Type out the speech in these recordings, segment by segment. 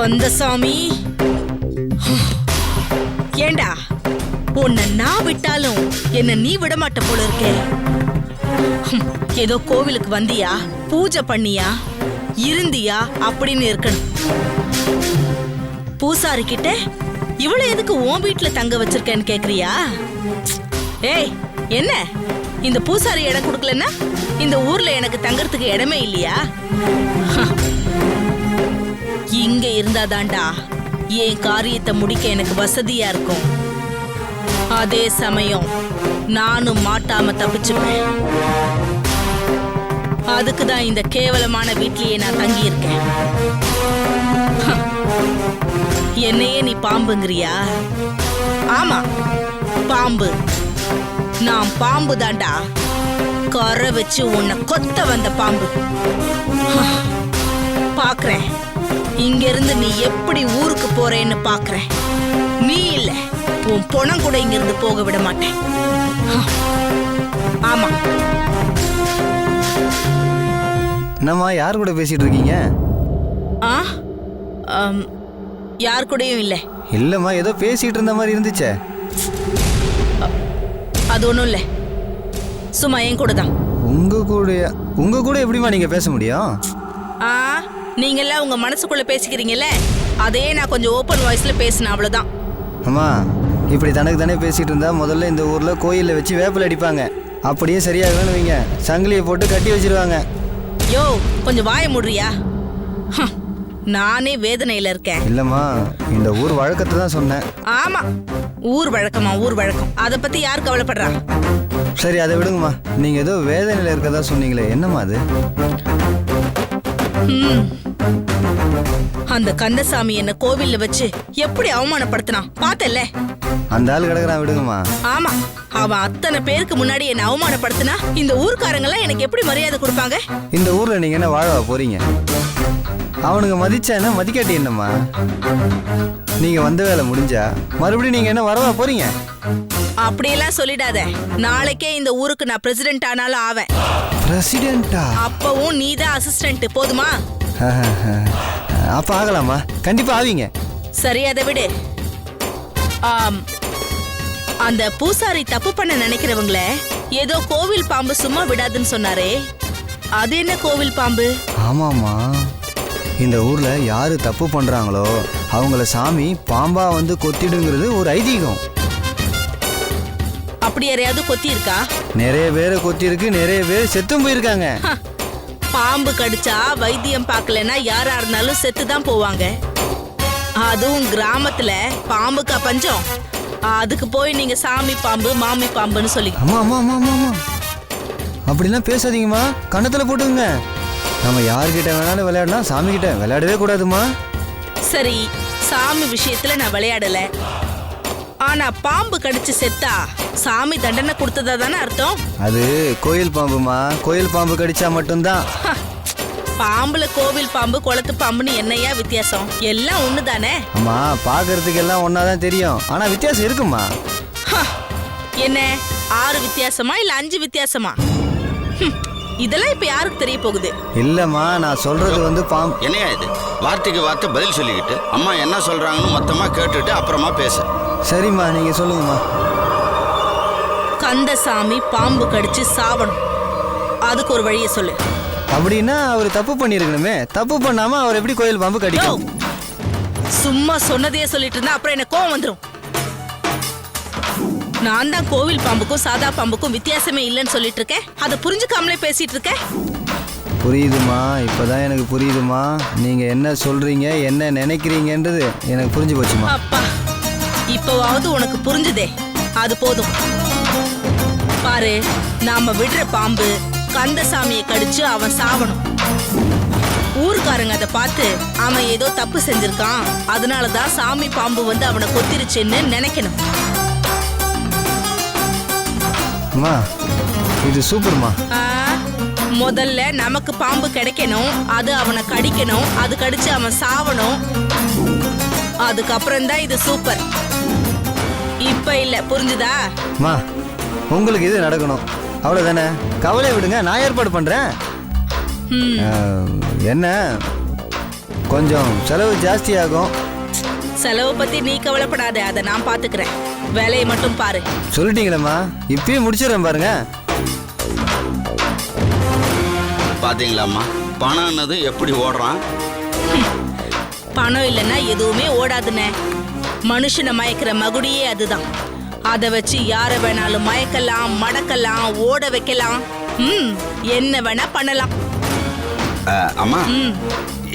கந்தசாமி, ஏண்டா உன்னை நான் விட்டாலும் என்ன நீ விடமாட்ட போல இருக்கே. ஏதோ கோவிலுக்கு வந்தியா, பூஜை பண்ணியா, இருந்தியா அப்படின்னு இருக்கணும். பூசாரி கிட்ட இவ்வளவு எதுக்கு உன் வீட்டுல தங்க வச்சிருக்கேன்னு கேக்குறியா? ஏய், என்ன இந்த பூசாரி இடம் கொடுக்கலன்னா இந்த ஊர்ல எனக்கு தங்கறதுக்கு இடமே இல்லையா? இங்க இருந்தாதாண்டா என் காரியத்தை முடிக்க எனக்கு வசதியா இருக்கும். அதே சமயம் நானும் மாட்டாம தப்பிச்சுப்பேன். அதுக்குதான் இந்த கேவலமான வீட்லயே நான் தங்கி இருக்கேன். என்னையே நீ பாம்புங்கிறியா? ஆமா, பாம்பு. நான் பாம்பு தாண்டா, கரை வச்சு உன்னை கொத்த வந்த பாம்பு. பாக்குறேன் இங்க இருந்து நீ எப்படி ஊருக்கு போறேன்னு பாக்குறேன். நீ இல்ல, உன் பொணம் கூட இங்க இருந்து போக விட மாட்டேன். ஆமா. என்னம்மா, யார் கூட பேசிட்டு இருக்கீங்க? யார் கூடயும் இல்ல. இல்லம்மா, ஏதோ பேசிட்டு இருந்த மாதிரி இருந்துச்சே. அது ஒண்ணும் இல்ல, சும்மா என் கூட தான். உங்க கூட எப்படிமா நீங்க பேச முடியும்? நீங்க எல்லாம் உங்க மனசுக்குள்ள பேசிக்கிறீங்கல்ல, அதே நான் கொஞ்சம் ஓப்பன் வாய்ஸ்ல பேசினேன், அவ்வளவுதான். அம்மா, இப்படி தனக்கு தானே பேசிட்டு இருந்தா முதல்ல இந்த ஊர்ல கோயில்ல வச்சு வேப்பில் அடிப்பாங்க. அப்படியே சரியாகணும்னு வைங்க, சங்கிலியை போட்டு கட்டி வச்சிருவாங்க. யோ, கொஞ்சம் வாய மூடுறியா? நானே வேதனையில இருக்கேன். இல்லம்மா, இந்த ஊர் வழக்கத்தை தான் சொன்னேன். ஆமா, ஊர் வழக்கமா? ஊர் வழக்கம் அத பத்தி யார் கவலைப்படுறா? சரி, அதை விடுங்கம்மா. நீங்க ஏதோ வேதனையில இருக்கதா சொன்னீங்களே, என்னம்மா அது? அந்த கந்தசாமி என்ன கோவில்ல வச்சு எப்படி அவமானப்படுத்தினான் பார்த்தல்ல? அந்த ஆள் கிடக்குறான், விடுங்கம்மா. ஆமா, அவன் அத்தனை பேருக்கு முன்னாடி என்ன அவமானப்படுத்தினா இந்த ஊர்க்காரங்க எல்லாம் எனக்கு எப்படி மரியாதை கொடுப்பாங்க? இந்த ஊர்ல நீங்க என்ன வாழவா போறீங்க? அவனுக்கு மதிச்சா என்ன, மதிக்காட்டி என்னம்மா? நீங்க வந்த வேலை முடிஞ்சா மறுபடியும் நீங்க என்ன வரவா போறீங்க? அப்படியெல்லாம் சொல்லிடாத. நாளைக்கே இந்த ஊருக்கு நான் பிரசிடென்ட் ஆனாலும் ஆவேன். பிரசிடென்ட்டா? அப்பவும் நீதான் அசிஸ்டன்ட், போதுமா? அப்ப ஆகலாமா? கண்டிப்பா ஆவீங்க. சரி, அதை விடு. அந்த பூசாரி தப்பு பண்ண நினைக்கிறவங்கள ஏதோ கோவில் பாம்பு சும்மா விடாதுன்னு சொன்னாரே, அது என்ன கோவில் பாம்பு? ஆமாமா, இந்த ஊர்ல யாரு தப்பு பண்றாங்களோ அவங்கள சாமி பாம்பா வந்து கொத்திடுங்கிறது ஒரு ஐதீகம். அப்படி யாரையாவது கொத்தி இருக்கா? நிறைய பேரை கொத்தி இருக்கு, நிறைய பேர் செத்தும் போயிருக்காங்க. பாம்பு கடிச்சா வைத்தியம் பார்க்கலன்னா யாரா இருந்தாலும் செத்து தான் போவாங்க. அதுவும் கிராமத்துல பாம்புக்கா பஞ்சம்? அதுக்கு போய் நீங்க சாமி பாம்பு மாமி பாம்புன்னு சொல்லி. ஆமா ஆமா ஆமா ஆமா, அப்படிலாம் பேசாதீங்கம்மா, கண்ணத்துல போட்டுங்க. நம்ம யார்கிட்ட வேணாலும் விளையாடலாம், சாமி கிட்ட விளையாடவே கூடாதுமா. சரி, சாமி விஷயத்துல நான் விளையாடல. ஆனா பாம்பு கடிச்சு செத்தா சாமி தண்டனை கொடுத்ததா தானே அர்த்தம்? அது கோயில் பாம்புமா, கோயில் பாம்பு கடிச்சா மட்டும்தான். பாம்புல கோவில் பாம்பு குளத்து பாம்புன்னு என்னையா வித்தியாசம்? எல்லாம் ஒண்ணுதானே? அம்மா, பாக்குறதுக்கு எல்லாம் ஒன்னாதான் தெரியும், ஆனா வித்தியாசம் இருக்குமா. என்ன 6 வித்தியாசமா இல்ல 5 வித்தியாசமா? இதெல்லாம் இப்ப யாருக்கு தெரிய போகுது? இல்லம்மா, நான் சொல்றது வந்து பாம்பு. என்னையா இது? வார்த்தைக்கு வார்த்தை பதில் சொல்லிக்கிட்டு அம்மா என்ன சொல்றாங்கன்னு மொத்தமா கேட்டுட்டு அப்புறமா பேச. சரிம்மா, நீங்க சொல்லுங்கம்மா. கந்தசாமி பாம்பு கடிச்சு சாவணும், அதுக்கு ஒரு வழியை சொல்லு. அப்படின்னா அவர் தப்பு பண்ணிருக்கணுமே, தப்பு பண்ணாம அவர் எப்படி கோயில் பாம்பு கடிக்கும்? சும்மா சொன்னதையே சொல்லிட்டு இருந்தா அப்புறம் என்ன கோவம் வந்துடும். நான் தான் கோவில் பாம்புக்கும் சாதா பாம்புக்கும் வித்தியாசமே இல்லைன்னு சொல்லிட்டு இருக்கேன், அதை புரிஞ்சுக்காமலே பேசிட்டு இருக்கேன். புரியுதுமா, இப்பதான் எனக்கு புரியுதுமா. நீங்க என்ன சொல்றீங்க, என்ன நினைக்கிறீங்கன்றது எனக்கு புரிஞ்சு போச்சுமா. அப்பா, இப்பவாவது உனக்கு புரிஞ்சுதே, அது போதும். பாரு, நாம விடுற பாம்பு கந்தசாமியை கடிச்சு அவன் சாவணும். ஊருக்காரங்க அதை பார்த்து அவன் ஏதோ தப்பு செஞ்சிருக்கான், அதனாலதான் சாமி பாம்பு வந்து அவனை கொத்திருச்சுன்னு நினைக்கணும். அம்மா, இது சூப்பர்மா. முதல்ல நமக்கு பாம்பு கிடைக்கணும், அது அவனை கடிக்கணும், அது கடிச்சு அவன் சாவணும், அதுக்கப்புறம் தான் இது சூப்பர். இப்ப இல்ல, புரிஞ்சுதா? அம்மா, உங்களுக்கு இது நடக்கணும், அவ்வளவுதானே. கவலை விடுங்க, நான் ஏற்பாடு பண்றேன். என்ன கொஞ்சம் செலவு ஜாஸ்தியாகும். செலவு பத்தி நீ கவலைப்படாத, அதை நான் பாத்துக்கிறேன். வேலையை மட்டும் பாரு. சொல்லிட்டீங்களேம்மா, இப்பயே முடிச்சிடறேன் பாருங்க. பாத்தீங்களாம்மா, பணம்னது எப்படி ஓடுறான். பணம் இல்லைன்னா எதுவுமே ஓடாதுண்ணே. மனுஷனை மயக்கிற மகுடியே அதுதான். அதை வச்சு யாரை வேணாலும் மயக்கலாம், மடக்கலாம், ஓட வைக்கலாம். என்ன வேணா பண்ணலாம். அம்மா,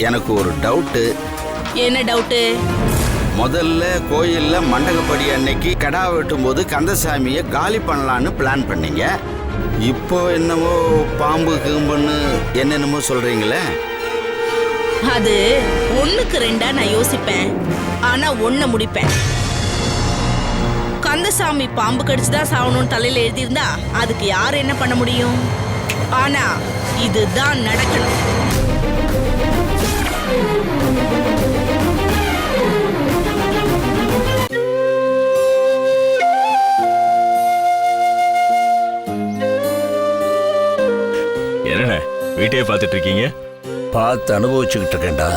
எனக்கு ஒரு டவுட்டு. என்ன டவுட்டு? முதல்ல கோயில்ல மண்டகப்படி அன்னைக்கு கடா வெட்டும் போது கந்தசாமியை காலி பண்ணலான்னு பிளான் பண்ணீங்க. இப்போ என்னமோ பாம்பு கிம்புன்னு என்னென்னமோ சொல்றீங்களே. அது 1க்கு 2 நான் யோசிப்பேன், ஆனா 1 முடிப்பேன். கந்தசாமி பாம்பு கடிச்சுதான் சாவணும்னு தலையில எழுதியிருந்தா அதுக்கு யார் என்ன பண்ண முடியும்? ஆனா இதுதான் நடக்கணும். என்ன வீட்டையே பார்த்துட்டு இருக்கீங்க? பார்த்து அனுபவிச்சுக்கிட்டு இருக்கேன்டா.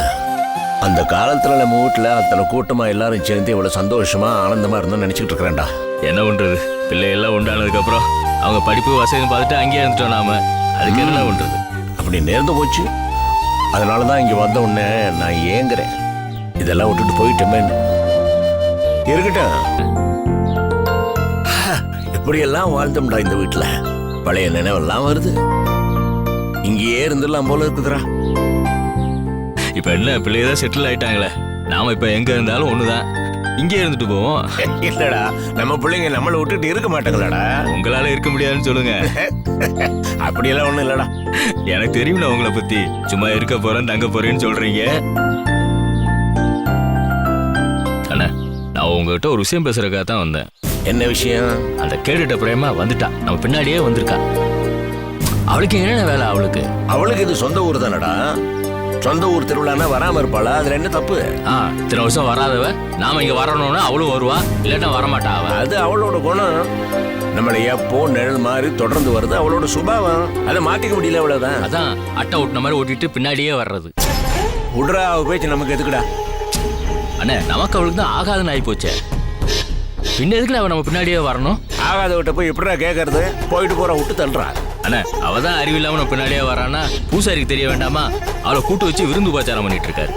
அந்த காலத்துல நம்ம வீட்டுல அத்தனை கூட்டமா எல்லாரும் சேர்ந்து இவ்வளவு சந்தோஷமா ஆனந்தமா இருந்தோம்னு நினைச்சுக்கிட்டு இருக்கிறேன்டா. என்ன பண்றது, பிள்ளை எல்லாம் உண்டானதுக்கு அப்புறம் அவங்க படிப்பு வசதி பார்த்துட்டு அங்கேயே இருந்துட்டோம் நாம. அதுக்கு என்ன பண்றது? அப்படி நேர்ந்து போச்சு. அதனாலதான் இங்க வந்த உடனே நான் ஏங்குறேன். இதெல்லாம் விட்டுட்டு போயிட்டோமே. இருக்கட்டும், எப்படியெல்லாம் வாழ்ந்தோம்டா இந்த வீட்டுல. பழைய நினைவெல்லாம் வருது. இங்கேயே இருந்துடலாம் போல இருக்குதுடா. இப்ப என்ன, பிள்ளைதான் செட்டில் ஆயிட்டாங்களே. நாம இப்ப எங்க இருந்தாலும் ஒண்ணுதான், இங்கே இருந்துட்டு போவோம். இல்லடா, நம்ம பிள்ளைங்க நம்மளை விட்டுட்டு இருக்க மாட்டாங்களாடா. உங்களால இருக்க முடியாதுன்னு சொல்லுங்க. அப்படியெல்லாம் ஒண்ணும் இல்லடா. எனக்கு தெரியும்ல உங்களை பத்தி. சும்மா இருக்க போறேன் தங்க போறேன்னு சொல்றீங்க. அண்ணா, நான் உங்ககிட்ட ஒரு விஷயம் பேசுறதுக்காக தான் வந்தேன். என்ன விஷயம்? அந்த கேட்டுட்ட பிரேமா வந்துட்டா, நம்ம பின்னாடியே வந்திருக்கா. அவளுக்கு என்ன வேலை? அவளுக்கு இது சொந்த ஊர் தானடா. சொந்த ஊர் திருவிழானா வராம இருப்பாளா? அதுல என்ன தப்பு? இத்தனை வருஷம் வராதவ நாம இங்க வரணும்னா அவளும் வருவா, இல்லன்னா வரமாட்டா. அது அவளோட குணம். நம்மளை எப்போ நிழல் மாதிரி தொடர்ந்து வருது அவளோட சுபாவம். அதை மாத்திக்க முடியல, அவ்வளவுதான். அதான் அட்டை ஓட்டின மாதிரி ஓட்டிட்டு பின்னாடியே வர்றது. விடுறா, அவ பேச்சு நமக்கு எதுக்குடா? அண்ணே, நமக்கு அவளுக்கு தான் ஆகாதுன்னு ஆகி போச்சே. பின்ன எதுக்குல அவ நம்ம பின்னாடியே வரணும்? ஆகாத விட்ட போய் எப்படிடா கேட்கறது? போயிட்டு போற விட்டு தள்ளுறா. அண்ணே, அவதான் அறிவில்லாம நம்ம பின்னாடியே வரானா பூசாரிக்கு தெரிய வேண்டாமா? அவளை கூட்டு வச்சு விருந்து உபச்சாரம் பண்ணிட்டு இருக்காரு.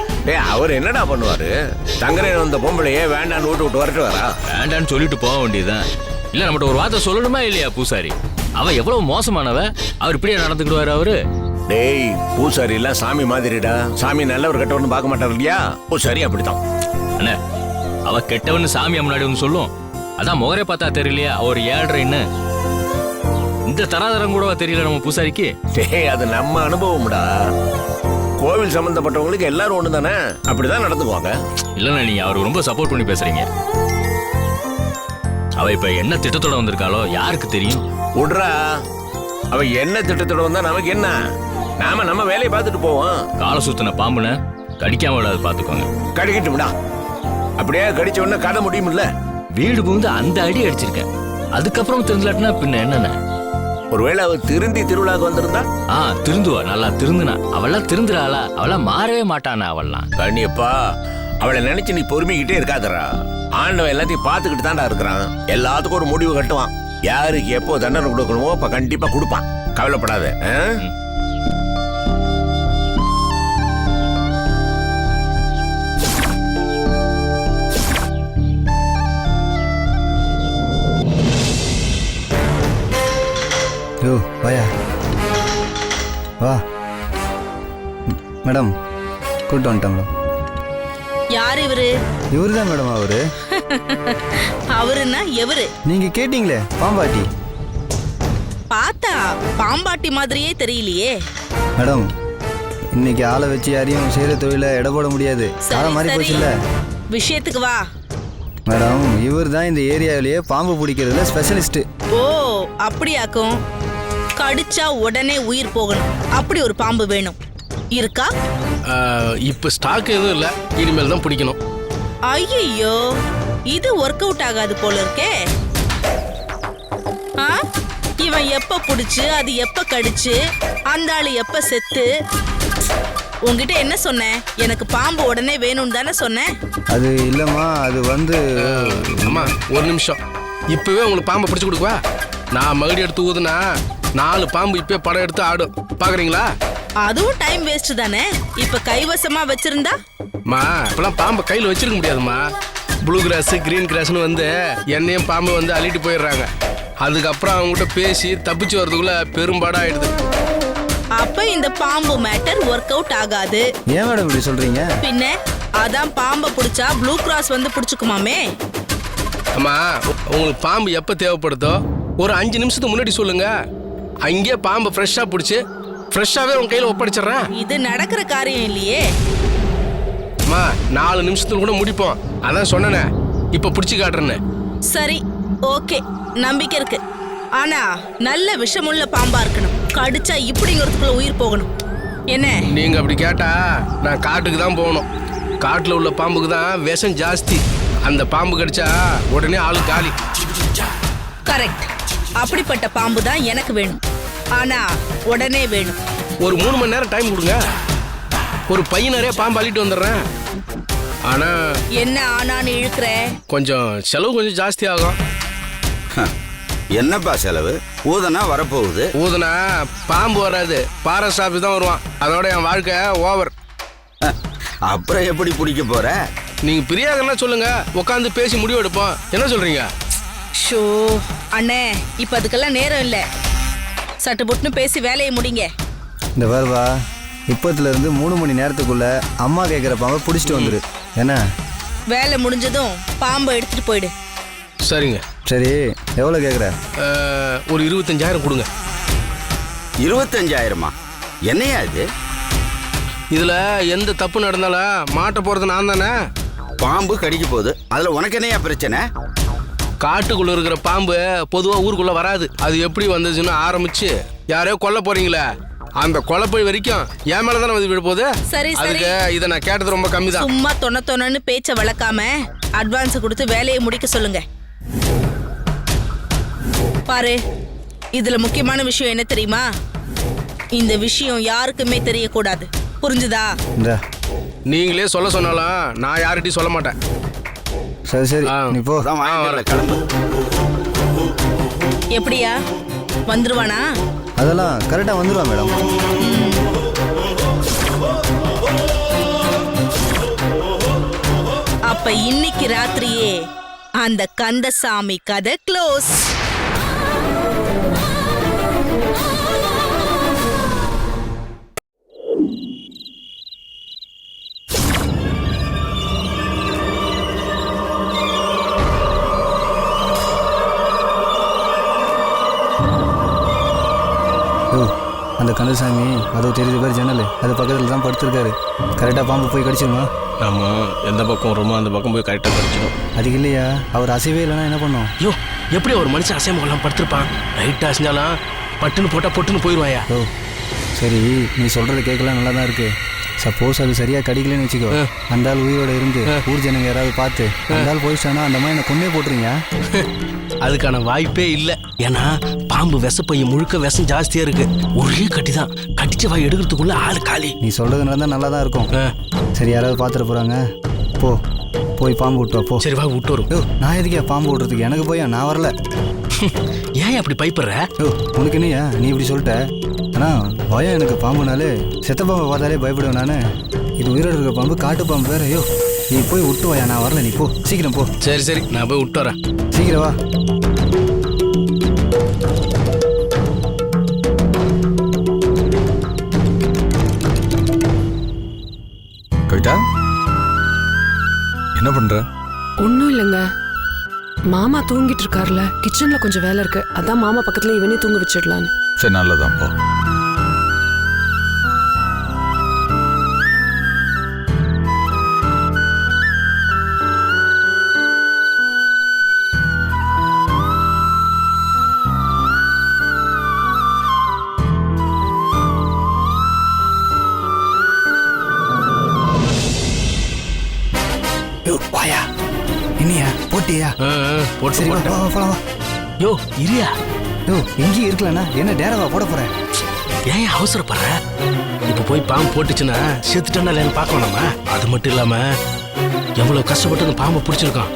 அவர் என்னடா பண்ணுவாரு? தங்கரேன் வந்த பொம்பளையே வேண்டான்னு விட்டு வரட்டு வரா. வேண்டான்னு சொல்லிட்டு போக வேண்டியதுதான். இல்ல நம்மகிட்ட ஒரு வார்த்தை சொல்லணுமா இல்லையா? பூசாரி அவ எவ்வளவு மோசமானவ, அவர் இப்படியே நடந்துக்கிடுவாரு அவரு. டேய், பூசாரி எல்லாம் சாமி மாதிரிடா. சாமி நல்லவர் கெட்டவர்னு பார்க்க மாட்டாரு இல்லையா? பூசாரி அப்படித்தான். அண்ணே, அவ கெட்டவன்னு சாமி முன்னாடி வந்து சொல்லும். அதான் முகரே பார்த்தா தெரியலையா அவர் ஏழ்றைன்னு. இந்த தராதரம் கூடவா தெரியல நம்ம பூசாரிக்கு? டேய், அது நம்ம அனுபவம்டா. கோவில் சம்பந்தப்பட்டவங்களுக்கு எல்லாரும் ஒண்ணு தானே, அப்படிதான் நடந்துக்குவாங்க. இல்லண்ணா, நீங்க அவருக்கு ரொம்ப சப்போர்ட் பண்ணி பேசுறீங்க. அவ இப்ப என்ன திட்டத்தோட வந்திருக்காளோ யாருக்கு தெரியும்? விடுறா, அவ என்ன திட்டத்தோட வந்தா நமக்கு என்ன? நாம நம்ம வேலையை பார்த்துட்டு போவோம். கால சுத்தின பாம்புன கடிக்காம விடாது பாத்துக்கோங்க. கடிக்கட்டும்டா. அப்படியே கடிச்ச உடனே கதை முடியும்ல. வீடு புகுந்து அந்த அடி அடிச்சிருக்கேன், அதுக்கப்புறம் திருந்தலாட்டினா பின்ன என்னென்ன? ஒருவேளை அவ திருந்தி திருவிழாக்கு வந்திருந்தா? திருந்துவா, நல்லா திருந்துனா. அவெல்லாம் திருந்துறாளா? அவெல்லாம் மாறவே மாட்டானா? அவெல்லாம் கண்ணியப்பா, அவளை நினைச்சு நீ பொறுமைக்கிட்டே இருக்காதரா. ஆண்டவன் எல்லாத்தையும் பார்த்துக்கிட்டு தான்டா இருக்கிறான். எல்லாத்துக்கும் ஒரு முடிவு கட்டுவான். யாருக்கு எப்போ தண்டனை கொடுக்கணுமோ அப்ப கண்டிப்பா கொடுப்பான். கவலைப்படாத. யோ வாயா, வா. மேடம், கூப்பிட்டு வந்துட்டாங்க. யார் இவரு? இவரு தான் மேடம். அவரு அவருன்னா எவரு? நீங்க கேட்டீங்களே, பாம்பாட்டி. பார்த்தா பாம்பாட்டி மாதிரியே தெரியலையே. மேடம், இன்னைக்கு ஆளை வச்சு யாரையும் செய்யற தொழில எடை போட முடியாது. காலம் மாறி போச்சுல்ல. விஷயத்துக்கு வா. மேடம், இவர் தான் இந்த ஏரியாவிலேயே பாம்பு பிடிக்கிறதுல ஸ்பெஷலிஸ்ட். ஓ, அப்படியாக்கும். கடிச்சா உடனே உயிர் போகணும், அப்படி ஒரு பாம்பு வேணும். இருக்கா? இப்ப ஸ்டாக் எதுவும் இல்ல, இனிமேல் தான் பிடிக்கணும். ஐயோ, இது ஒர்க் அவுட் ஆகாது போல இருக்கே. இவன் எப்ப புடிச்சு, அது எப்ப கடிச்சு, அந்த ஆளு எப்ப செத்து, உன்கிட்ட என்ன சொன்னேன்? எனக்கு பாம்பு உடனே வேணும்னு தானே சொன்னேன். அது இல்லைம்மா, அது வந்து அம்மா ஒரு நிமிஷம், இப்பவே உங்களுக்கு பாம்பை பிடிச்சி கொடுக்குவா. நான் மகுடி எடுத்து ஊதுனா 4 பாம்பு இப்பவே படம் எடுத்து ஆடும். பாக்குறீங்களா? அதுவும் டைம் வேஸ்ட் தானே. இப்ப கைவசமா வச்சிருந்தா மா இப்பெல்லாம் பாம்பை கையில் வச்சிருக்க முடியாதுமா. ப்ளூ கிராஸ் கிரீன் கிராஸ்னு வந்து என்னையும் பாம்பு வந்து அள்ளிட்டு போயிடுறாங்க. அதுக்கப்புறம் அவங்ககிட்ட பேசி தப்பிச்சு வர்றதுக்குள்ள பெரும்பாடா ஆயிடுது. அப்ப இந்த பாம்பு மேட்டர் ஒர்க் அவுட் ஆகாது. ஏன் மேடம் இப்படி சொல்றீங்க? பின்ன அதான் பாம்பை பிடிச்சா ப்ளூ கிராஸ் வந்து பிடிச்சுக்குமாமே. அம்மா உங்களுக்கு பாம்பு எப்போ தேவைப்படுதோ ஒரு 5 நிமிஷத்துக்கு முன்னாடி சொல்லுங்க. அங்கேயே பாம்பை ஃப்ரெஷ்ஷாக பிடிச்சி ஃப்ரெஷ்ஷாகவே உங்க கையில் ஒப்படைச்சிடுறேன். இது நடக்கிற காரியம் இல்லையே. அம்மா 4 நிமிஷத்துல கூட முடிப்போம். அதான் சொன்னேனே, இப்போ பிடிச்சி காட்டுறேன்னு. சரி, ஓகே, நம்பிக்கை இருக்கு. ஆனா நல்ல விஷமுள்ள பாம்பா இருக்கணும். கடிச்சா இப்படிங்கிறதுக்குள்ள உயிர் போகணும். என்ன? நீங்க அப்படி கேட்டா நான் காட்டுக்கு தான் போகணும். காட்டுல உள்ள பாம்புக்கு தான் விஷம் ஜாஸ்தி. அந்த பாம்பு கடிச்சா உடனே ஆளு காலி. கரெக்ட். அப்படிப்பட்ட பாம்பு தான் எனக்கு வேணும். ஆனா உடனே வேணும். ஒரு 3 மணி நேரம் டைம் கொடுங்க. ஒரு பையன் நிறைய பாம்பு அள்ளிட்டு வந்துடுறேன். ஆனா என்ன ஆனான்னு இழுக்கிற? கொஞ்சம் செலவு கொஞ்சம் ஜாஸ்தி ஆகும். என்னப்பா செலவு? ஊதனா வரப்போகுது. ஊதுனா பாம்பு வராது, ஃபாரஸ்ட் ஆஃபீஸ் தான் வருவான். அதோட என் வாழ்க்கை ஓவர். அப்புறம் எப்படி பிடிக்க போற? நீங்க பிரியாகனா சொல்லுங்க, உட்காந்து பேசி முடிவு எடுப்போம். என்ன சொல்றீங்க? ஷோ அண்ணே, இப்ப அதுக்கெல்லாம் நேரம் இல்ல. சட்டு புட்டுன்னு பேசி வேலையை முடிங்க. இந்த வருவா, இப்பத்துல இருந்து 3 மணி நேரத்துக்குள்ள அம்மா கேட்குற பாம்பை பிடிச்சிட்டு வந்துரு. என்ன? வேலை முடிஞ்சதும் பாம்பை எடுத்துட்டு போயிடு. சரிங்க. சரி, எவ்வளோ கேட்குற? ஒரு 25,000 கொடுங்க. 25,000மா? என்னையா இது? இதுல எந்த தப்பு நடந்தாலும் மாட்ட போறது நான் தானே. பாம்பு கடிக்க போகுது, அதுல உனக்கு என்னையா பிரச்சனை? காட்டுக்குள்ள இருக்கிற பாம்பு பொதுவா ஊருக்குள்ள வராது. அது எப்படி வந்துச்சுன்னு ஆரம்பிச்சு யாரையோ கொல்ல போறீங்களே, அந்த கொலைப்பழி வரைக்கும் என் மேல தானே வந்து விட போகுது. சரி, அதுக்கு இதை நான் கேட்டது ரொம்ப கம்மி தான். சும்மா தொண்ணு பேச்ச வளர்க்காம அட்வான்ஸ் கொடுத்து வேலையை முடிக்க சொல்லுங்க. பாரு, இதுல முக்கியமான விஷயம் என்ன தெரியுமா? இந்த விஷயம் யாருக்குமே தெரியக்கூடாது. புரிஞ்சுதா? இந்த நீங்களே சொல்ல சொன்னாலும் நான் யார்கிட்டயும் சொல்ல மாட்டேன். சரி சரி, நீ போ. அதான் வாங்கிட்டு கிளம்பு. எப்படியா, வந்துருவானா? அதெல்லாம் கரெக்டாக வந்துடுவா மேடம். அப்ப இன்னைக்கு ராத்திரியே அந்த கந்தசாமி கதை க்ளோஸ். அந்த கந்தசாமி அதோ தெரியுது பேர் ஜன்னல், அது பக்கத்தில் தான் படுத்திருக்காரு. கரெக்டாக பாம்பு போய் கடிச்சிருமா? நம்ம எந்த பக்கம் வருமோ அந்த பக்கம் போய் கரெக்டாக கடிச்சிடும். அதுக்கு இல்லையா, அவர் அசைவே இல்லைன்னா என்ன பண்ணோம்? ஐயோ, எப்படி ஒரு மனுஷன் அசையமெல்லாம் படுத்திருப்பான்? லைட்டாக அசைஞ்சாலும் பட்டுன்னு போட்டால் பொட்டுன்னு போயிடுவாயா? ஓ சரி, நீ சொல்கிறது கேட்கலாம் நல்லா தான் இருக்கு. சப்போஸ் அது சரியாக கடிக்கலன்னு வச்சுக்கோ, அந்த ஆள் உயிரோட இருந்து ஊர் ஜனங்க யாராவது பார்த்து அந்த ஆள் போயிடுச்சானா அந்த மாதிரி என்ன கொன்னே போட்டுருங்க. அதுக்கான வாய்ப்பே இல்லை. ஏன்னா பாம்பு விஷப்பைய முழுக்க விஷம் ஜாஸ்தியாக இருக்கு. ஒரே கட்டி தான், கடிச்ச வாய் எடுக்கிறதுக்குள்ள ஆள் காலி. நீ சொல்கிறது நடந்தால் நல்லா தான் இருக்கும். சரி, யாராவது பார்த்துட்டு போகிறாங்க. போய் பாம்பு விட்டு போ. சரி வா, விட்டு வரும். ஓ, நான் எதுக்கே பாம்பு விட்டுறதுக்கு? எனக்கு போய் நான் வரல. ஏன் அப்படி பயப்படுற? ஓ, உனக்கு என்னையா நீ இப்படி சொல்லிட்ட? ஆனால் பயம் எனக்கு. பாம்புனாலே செத்த பாம்பை பார்த்தாலே பயப்படுவேன் நான். இது உயிரோடு இருக்கிற பாம்பு, காட்டு பாம்பு வேற. ஐயோ, நீ போய் விட்டு வாயா, நான் வரல. நீ போ, சீக்கிரம் போ. சரி சரி, நான் போய் விட்டு வரேன். சீக்கிரம் வா. கவிதா, என்ன பண்ற? ஒன்றும் இல்லைங்க, மாமா தூங்கிட்டு இருக்காருல, கிச்சன்ல கொஞ்சம் வேலை இருக்கு. அதான் மாமா பக்கத்துல இவனே தூங்க வச்சிடலான்னு. சரி, நல்லதான் போ. வாயா, என்னையா போட்டியா? போட்டு சரி, வா போட்டேன். வா, போலாம் வா. யோ இரியா. யோ, எங்கேயும் இருக்கலண்ணா, என்ன டேரவா போட போறேன்? ஏன் அவசரப்படுற? இப்போ போய் பாம்பு போட்டுச்சுன்னா செத்துட்டா இல்லைன்னு பார்க்க வேணாமா? அது மட்டும் இல்லாம எவ்வளவு கஷ்டப்பட்டு அந்த பாம்பை பிடிச்சிருக்கோம்.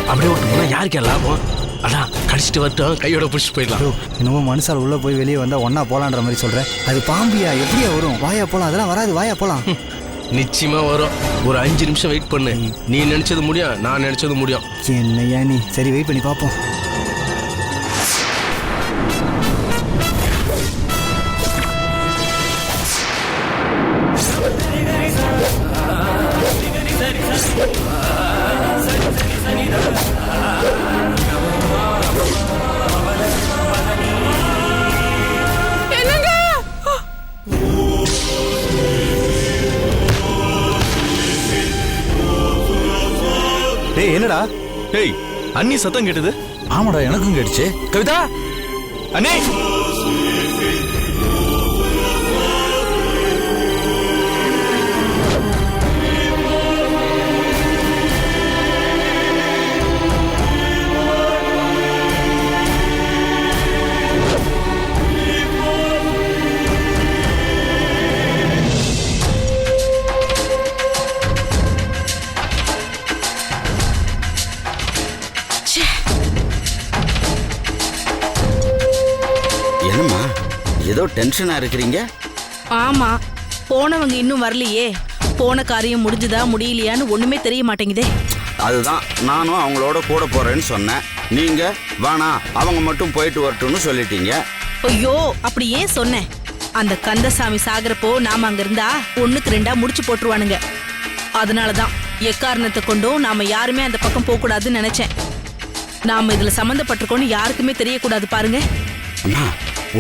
அப்படியே விட்டு போனா யாருக்கே லாபம்? அதான் கடிச்சிட்டு வரட்டும், கையோட பிடிச்சிட்டு போயிடலாம். இன்னமும் மனுஷால் உள்ள போய் வெளியே வந்தா ஒன்னா போலான்ற மாதிரி சொல்றேன். அது பாம்பியா? எப்படியா வரும்? வாயா போலாம். அதெல்லாம் வராது, வாயா போலாம். நிச்சயமா வரும். ஒரு 5 நிமிஷம் வெயிட் பண்ணு. நீ நினைச்சது முடியும், நான் நினைச்சது முடியும். என்னையா நீ? சரி வெயிட் பண்ணி பார்ப்போம். டேய் என்னடா? டேய் அண்ணி சத்தம் கேட்டது. ஆமாடா எனக்கும் கேட்டுச்சு. கவிதா அண்ணே. என்னம்மா ஏதோ டென்ஷனா இருக்கிறீங்க? ஆமா, போனவங்க இன்னும் வரலையே. போன காரியம் முடிஞ்சுதா முடியலையான்னு ஒண்ணுமே தெரிய மாட்டேங்குதே. அதுதான் நானும் அவங்களோட கூட போறேன்னு சொன்னேன். நீங்க வேணா அவங்க மட்டும் போயிட்டு வரட்டும்னு சொல்லிட்டீங்க. ஐயோ, அப்படி ஏன் சொன்னேன்? அந்த கந்தசாமி சாகரப்போ நாம அங்க இருந்தா 1க்கு 2 முடிச்சு போட்டுருவானுங்க. அதனாலதான் எக்காரணத்தை கொண்டும் நாம யாருமே அந்த பக்கம் போக கூடாதுன்னு நினைச்சேன். நாம இதுல சம்பந்தப்பட்டிருக்கோன்னு யாருக்குமே தெரியக்கூடாது பாருங்க. அம்மா,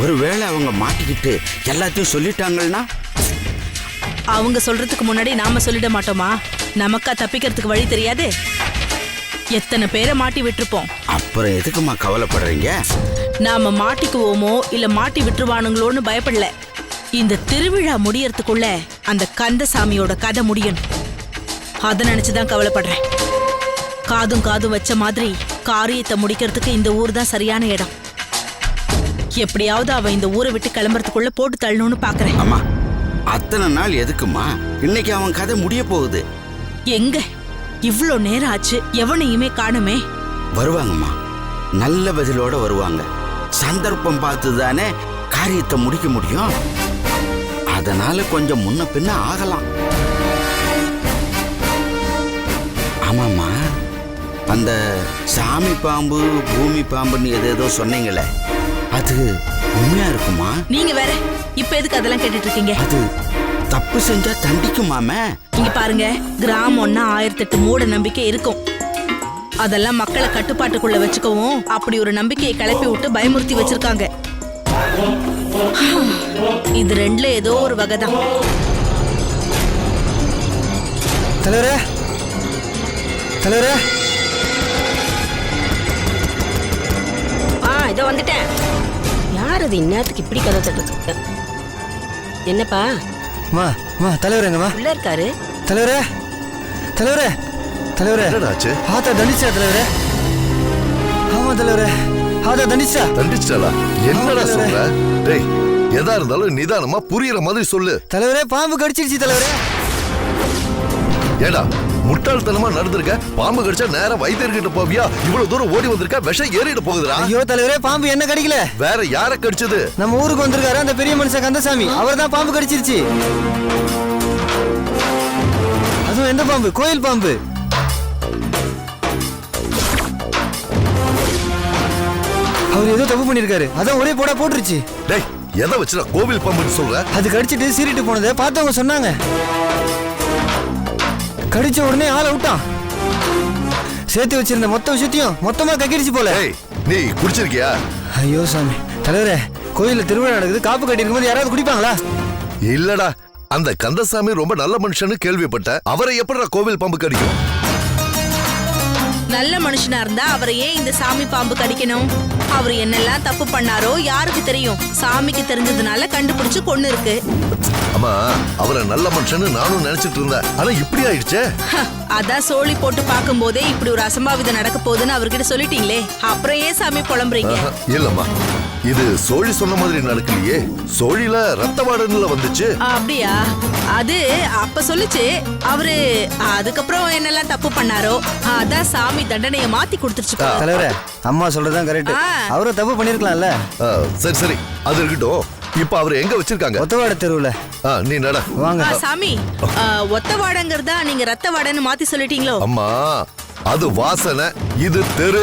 ஒருவேளை அவங்க மாட்டிக்கிட்டு எல்லாத்தையும் சொல்லிட்டாங்கன்னா? அவங்க சொல்றதுக்கு முன்னாடி நாம சொல்லிட மாட்டோமா? நமக்கா தப்பிக்கிறதுக்கு வழி தெரியாது? எத்தனை பேரை மாட்டி விட்டுருப்போம். அப்புறம் எதுக்குமா கவலைப்படுறீங்க? நாம மாட்டிக்குவோமோ இல்ல மாட்டி விட்டுருவானுங்களோன்னு பயப்படல. இந்த திருவிழா முடியறதுக்குள்ள அந்த கந்தசாமியோட கதை முடியணும். அதை நினைச்சுதான் கவலைப்படுறேன். காதும் வச்ச மாதிரி காரியத்தை முடிக்கிறதுக்கு இந்த ஊர் தான் சரியான இடம். எப்படியாவது அவன் இந்த ஊரை விட்டு கிளம்புறதுக்குள்ள போட்டு தள்ளணும்னு பாக்குறேன். அம்மா, அத்தனை நாள் எதுக்குமா? இன்னைக்கு அவன் கதை முடிய போகுது. எங்க இவ்ளோ நேரம் ஆச்சு, எவனையுமே காணுமே. வருவாங்கம்மா, நல்ல பதிலோட வருவாங்க. சந்தர்ப்பம் பார்த்து தானே காரியத்தை முடிக்க முடியும். அதனால கொஞ்சம் முன்ன பின்ன ஆகலாம். ஆமாம்மா, அந்த சாமி பாம்பு பூமி பாம்புன்னு ஏதேதோ சொன்னீங்களே, அது உண்மையா இருக்குமா? நீங்க வேற இப்ப எதுக்கு அதெல்லாம் கேட்டுட்டு இருக்கீங்க? அது தப்பு செஞ்சா தண்டிக்குமாமே. இங்க பாருங்க, கிராமம்னா 1008 மூட நம்பிக்கை இருக்கும். அதெல்லாம் மக்களை கட்டுப்பாட்டுக்குள்ள வச்சுக்கவும் அப்படி ஒரு நம்பிக்கையை கிளப்பி விட்டு பயமுறுத்தி வச்சிருக்காங்க. இது 2ல ஏதோ ஒரு வகைதான். தலைவரே, தலைவரே. இதோ வந்துட்டேன். யார் அது இந்நேரத்துக்கு இப்படி கதை தட்டு? என்னப்பா? மா மா தலைவரே, எங்கம்மா உள்ள இருக்காரு? தலைவரே, தலைவரே, தலைவரே. என்னடாச்சு? ஆத்தா தண்டிச்சா தலைவரே? ஆமா தலைவரே, ஆத்தா தண்டிச்சா. தண்டிச்சாளா? என்னடா சொல்ற? டேய், எதா இருந்தாலும் நிதானமா புரியுற மாதிரி சொல்லு. தலைவரே, பாம்பு கடிச்சிருச்சு தலைவரே. ஏடா முட்டாள்தனமா நடந்திருக்க? பாம்பு கடிச்சா நேரா வைத்தியர்கிட்ட போவியா? இவ்வளவு தூரம் ஓடி வந்திருக்க, விஷம் ஏறிட்டு போகுதுடா. ஐயோ தலைவரே, பாம்பு என்ன கடிக்கல. வேற யார கடிச்சது? நம்ம ஊருக்கு வந்திருக்காரு அந்த பெரிய மனுஷன் கந்தசாமி, அவர் தான் பாம்பு கடிச்சிருச்சு. அதுவும் எந்த பாம்பு? கோயில் பாம்பு. அவர் ஏதோ தப்பு பண்ணிருக்காரு, அதான் ஒரே போடா போட்டுருச்சு. டேய், எதை வச்சுடா கோவில் பாம்புன்னு சொல்ற? அது கடிச்சிட்டு சீரிட்டு போனதை பார்த்தவங்க சொன்னாங்க. கடிச்ச உடனே ஆளை விட்டான். சேர்த்து வச்சிருந்த மொத்த விஷயத்தையும் மொத்தமா கக்கிடுச்சு போல. நீ குடிச்சிருக்கியா? ஐயோ சாமி. தலைவரே, கோயில்ல திருவிழா நடக்குது, காப்பு கட்டி இருக்கும்போது யாராவது குடிப்பாங்களா? இல்லடா, அந்த கந்தசாமி ரொம்ப நல்ல மனுஷன்னு கேள்விப்பட்ட. அவரை எப்படிடா கோவில் பாம்பு கடிக்கும்? நல்ல மனுஷனா இருந்தா அவரை ஏன் இந்த சாமி பாம்பு கடிக்கணும்? அவர் என்னெல்லாம் தப்பு பண்ணாரோ யாருக்கு தெரியும்? சாமிக்கு தெரிஞ்சதுனால கண்டுபிடிச்சு கொன்னு இருக்கு. அம்மா, அவரை நல்ல மனுஷன்னு நானும் நினைச்சிட்டு இருந்தேன். ஆனா இப்படி ஆயிடுச்சே. அதான் சோழி போட்டு பார்க்கும் போதே இப்படி ஒரு அசம்பாவிதம் நடக்க போகுதுன்னு அவர்கிட்ட சொல்லிட்டீங்களே, அப்புறம் ஏன் சாமி புலம்புறீங்க? இல்லம்மா, இது சோழி சொன்ன மாதிரி நடக்கலையே. சோழில ரத்த வாடன்ல வந்துச்சு. அப்படியா? அது அப்ப சொல்லுச்சு. அவரு அதுக்கப்புறம் என்னெல்லாம் தப்பு பண்ணாரோ அதான் சாமி தண்டனைய மாத்தி கொடுத்துருச்சு. தலைவரே, அம்மா சொல்றதுதான் கரெக்ட். அவரும் தப்பு பண்ணிருக்கலாம்ல. சரி சரி, அது இருக்கட்டும். இப்ப அவரு எங்க வச்சிருக்காங்க? ஒத்தவாட தெருவுல. நீ நட வாங்க. சாமி, ஒத்த வாடங்கிறதா நீங்க ரத்த வாடன்னு மாத்தி சொல்லிட்டீங்களோ? அம்மா, அது வாசனை, இது தெரு.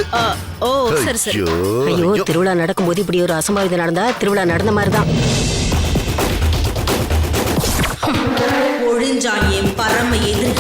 ஓ சரி சரி. ஐயோ, திருவிழா நடக்கும்போது இப்படி ஒரு அசம்பாவிதம் நடந்தா திருவிழா நடந்த மாதிரிதான். ஒழிஞ்சான் என் பரம எதிரி.